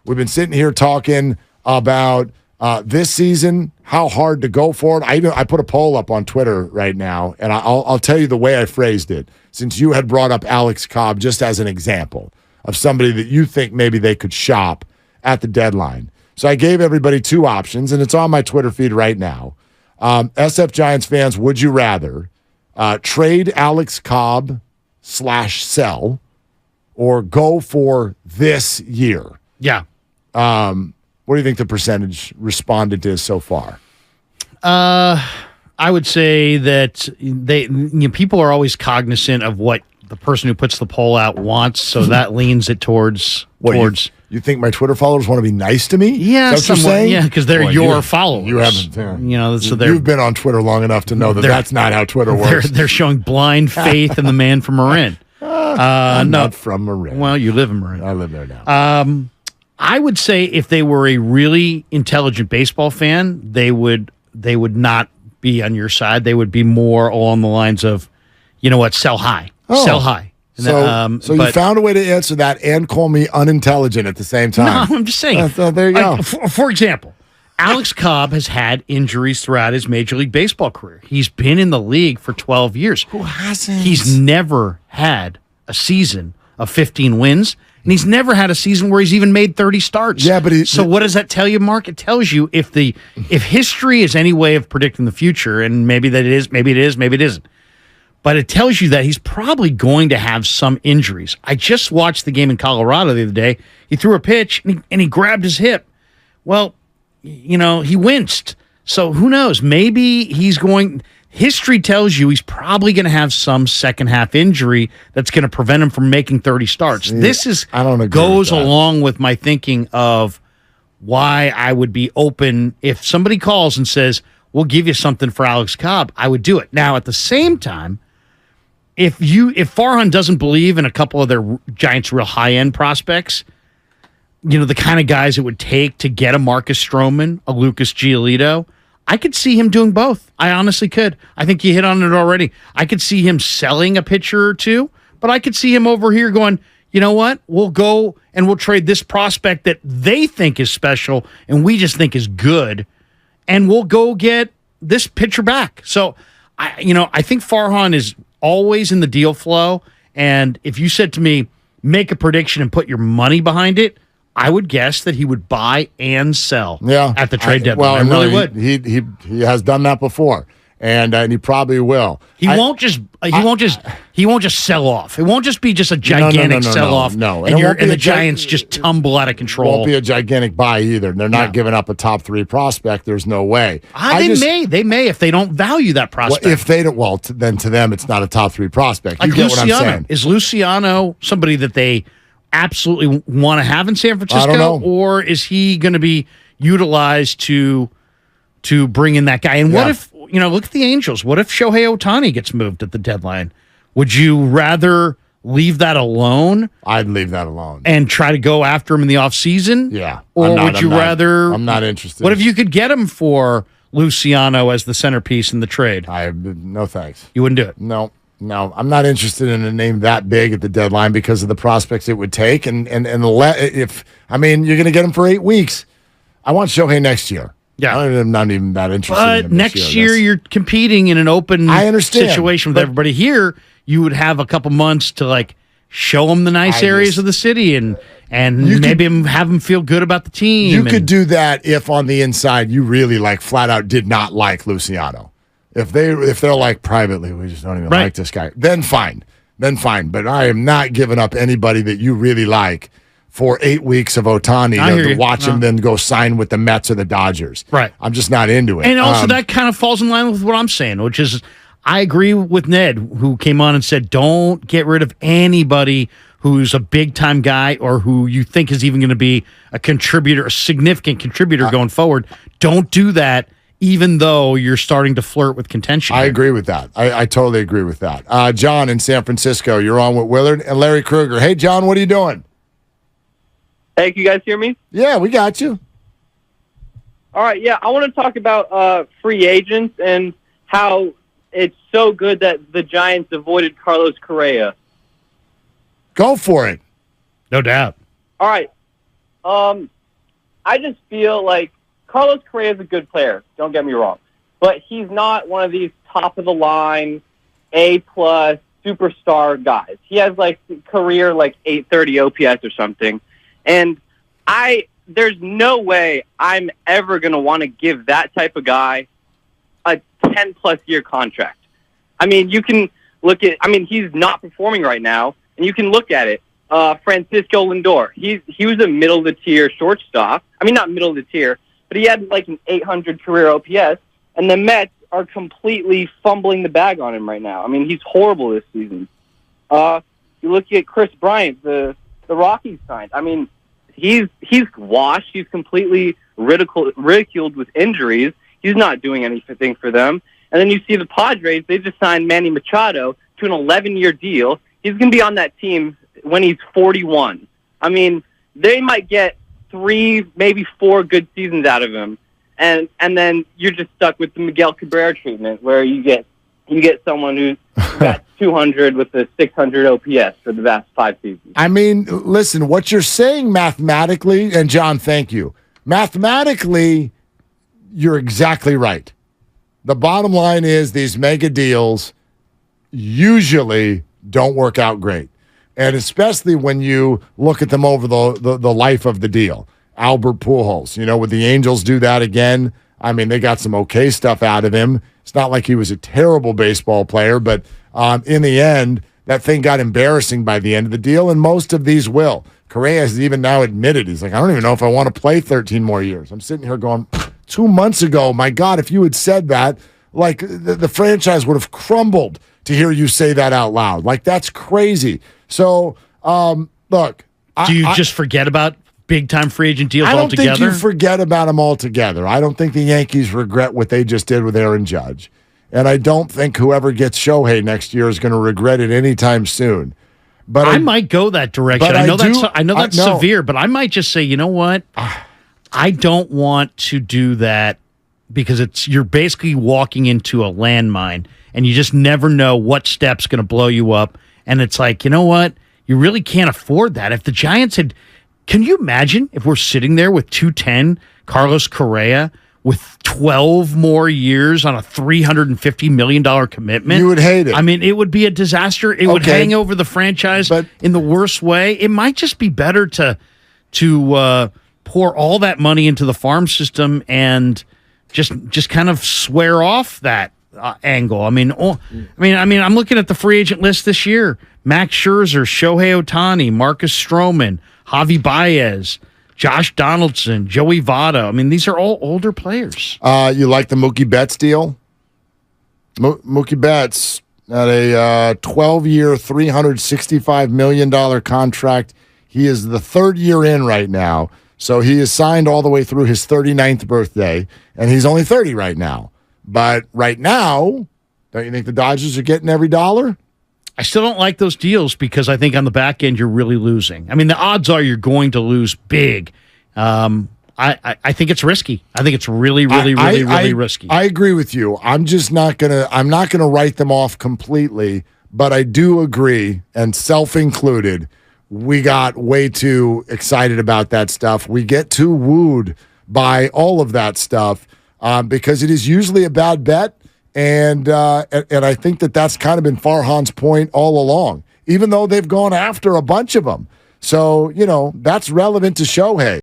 We've been sitting here talking about this season, how hard to go for it. I put a poll up on Twitter right now, and I'll tell you the way I phrased it, since you had brought up Alex Cobb just as an example of somebody that you think maybe they could shop at the deadline. So I gave everybody two options, and it's on my Twitter feed right now. SF Giants fans, would you rather trade Alex Cobb / sell or go for this year? Yeah. What do you think the percentage responded is so far? I would say that people are always cognizant of what the person who puts the poll out wants, so that leans it towards. You think my Twitter followers want to be nice to me? Yeah, somewhat. Yeah, because they're your followers. You haven't. So you've been on Twitter long enough to know that that's not how Twitter works. They're showing blind faith in the man from Marin. I'm not from Marin. Well, you live in Marin. I live there now. I would say if they were a really intelligent baseball fan, they would not be on your side. They would be more along the lines of, you know what, sell high. Sell high. So you found a way to answer that and call me unintelligent at the same time. No, I'm just saying. There you go. For example, Alex Cobb has had injuries throughout his Major League Baseball career. He's been in the league for 12 years. Who hasn't? He's never had a season of 15 wins, and he's never had a season where he's even made 30 starts. Yeah, but so what does that tell you, Mark? It tells you if history is any way of predicting the future, and maybe that it is, maybe it is, maybe it isn't. But it tells you that he's probably going to have some injuries. I just watched the game in Colorado the other day. He threw a pitch, and he grabbed his hip. Well, he winced. So who knows? Maybe he's going – history tells you he's probably going to have some second-half injury that's going to prevent him from making 30 starts. See, I don't agree goes with that. along with my thinking of why I would be open. If somebody calls and says, we'll give you something for Alex Cobb, I would do it. Now, at the same time, if Farhan doesn't believe in a couple of their Giants' real high-end prospects, the kind of guys it would take to get a Marcus Stroman, a Lucas Giolito, I could see him doing both. I honestly could. I think you hit on it already. I could see him selling a pitcher or two, but I could see him over here going, you know what? We'll go and we'll trade this prospect that they think is special and we just think is good, and we'll go get this pitcher back. So, I think Farhan is always in the deal flow, and if you said to me, make a prediction and put your money behind it, I would guess that he would buy and sell at the trade deadline. Well, I really would. He has done that before, and he probably will. He won't just sell off. It won't just be just a gigantic sell off. No, and the Giants just tumble out of control. It won't be a gigantic buy either. They're not giving up a top 3 prospect. There's no way. They may if they don't value that prospect. Well, if they don't, then to them it's not a top 3 prospect. Like you get Luciano. what I'm saying? Is Luciano somebody that they absolutely want to have in San Francisco, I don't know. or is he going to be utilized to bring in that guy? And what if look at the Angels? What if Shohei Ohtani gets moved at the deadline? Would you rather leave that alone? I'd leave that alone and try to go after him in the offseason? Yeah, or would you rather? I'm not interested. What if you could get him for Luciano as the centerpiece in the trade? No thanks. You wouldn't do it. No, I'm not interested in a name that big at the deadline because of the prospects it would take. And you're going to get him for 8 weeks. I want Shohei next year. Yeah, I'm not even that interested. But in him next year you're competing in an open situation with everybody. Here, you would have a couple months to show them the nice areas of the city and maybe have them feel good about the team. You could do that if on the inside you really flat out did not like Luciano. If they're privately, we just don't even like this guy, then fine. But I am not giving up anybody that you really like for 8 weeks of Ohtani to watch him then go sign with the Mets or the Dodgers. Right. I'm just not into it. And also that kind of falls in line with what I'm saying, which is I agree with Ned, who came on and said, don't get rid of anybody who's a big-time guy or who you think is even going to be a contributor, a significant contributor going forward. Don't do that. Even though you're starting to flirt with contention. I agree with that. I totally agree with that. John in San Francisco, you're on with Willard and Larry Krueger. Hey, John, what are you doing? Hey, can you guys hear me? Yeah, we got you. All right, yeah, I want to talk about free agents and how it's so good that the Giants avoided Carlos Correa. Go for it. No doubt. All right. I just feel like Carlos Correa is a good player. Don't get me wrong, but he's not one of these top of the line, A+ superstar guys. He has like career like 830 OPS or something, and there's no way I'm ever going to want to give that type of guy a 10+ year contract. I mean, you can look at. I mean, he's not performing right now, and you can look at it. Francisco Lindor, he was a middle of the tier shortstop. I mean, not middle of the tier, but he had like an 800 career OPS, and the Mets are completely fumbling the bag on him right now. I mean, he's horrible this season. You look at Chris Bryant, the Rockies signed. I mean, he's washed. He's completely ridiculed with injuries. He's not doing anything for them. And then you see the Padres, they just signed Manny Machado to an 11-year deal. He's going to be on that team when he's 41. I mean, they might get 3, maybe 4 good seasons out of him. And then you're just stuck with the Miguel Cabrera treatment, where you get someone who's got 200 with a 600 OPS for the last 5 seasons. I mean, listen, what you're saying mathematically, and John, thank you. Mathematically, you're exactly right. The bottom line is these mega deals usually don't work out great. And especially when you look at them over the life of the deal. Albert Pujols, would the Angels do that again? I mean, they got some okay stuff out of him. It's not like he was a terrible baseball player, but in the end, that thing got embarrassing by the end of the deal, and most of these will. Correa has even now admitted, he's like, I don't even know if I want to play 13 more years. I'm sitting here going, 2 months ago, my God, if you had said that, like the franchise would have crumbled to hear you say that out loud. Like, that's crazy. So, look. Do you just forget about big-time free agent deals altogether? altogether? I don't think you forget about them altogether. I don't think the Yankees regret what they just did with Aaron Judge. And I don't think whoever gets Shohei next year is going to regret it anytime soon. But I might go that direction. I know that's severe, but I might just say, you know what? I don't want to do that because you're basically walking into a landmine, and you just never know what step's going to blow you up. And it's like, you know what? You really can't afford that. If the Giants had... Can you imagine if we're sitting there with 210, Carlos Correa, with 12 more years on a $350 million commitment? You would hate it. I mean, it would be a disaster. It would hang over the franchise in the worst way. It might just be better to pour all that money into the farm system and just kind of swear off that angle. I mean, I'm looking at the free agent list this year: Max Scherzer, Shohei Ohtani, Marcus Stroman, Javi Baez, Josh Donaldson, Joey Votto. I mean, these are all older players. You like the Mookie Betts deal? Mookie Betts at a 12-year, $365 million contract. He is the 3rd year in right now. So he is signed all the way through his 39th birthday, and he's only 30 right now. But right now, don't you think the Dodgers are getting every dollar? I still don't like those deals because I think on the back end you're really losing. I mean, the odds are you're going to lose big. I think it's risky. I think it's really risky. I agree with you. I'm not gonna write them off completely, but I do agree, and self-included, we got way too excited about that stuff. We get too wooed by all of that stuff because it is usually a bad bet. And I think that's kind of been Farhan's point all along, even though they've gone after a bunch of them. So, that's relevant to Shohei.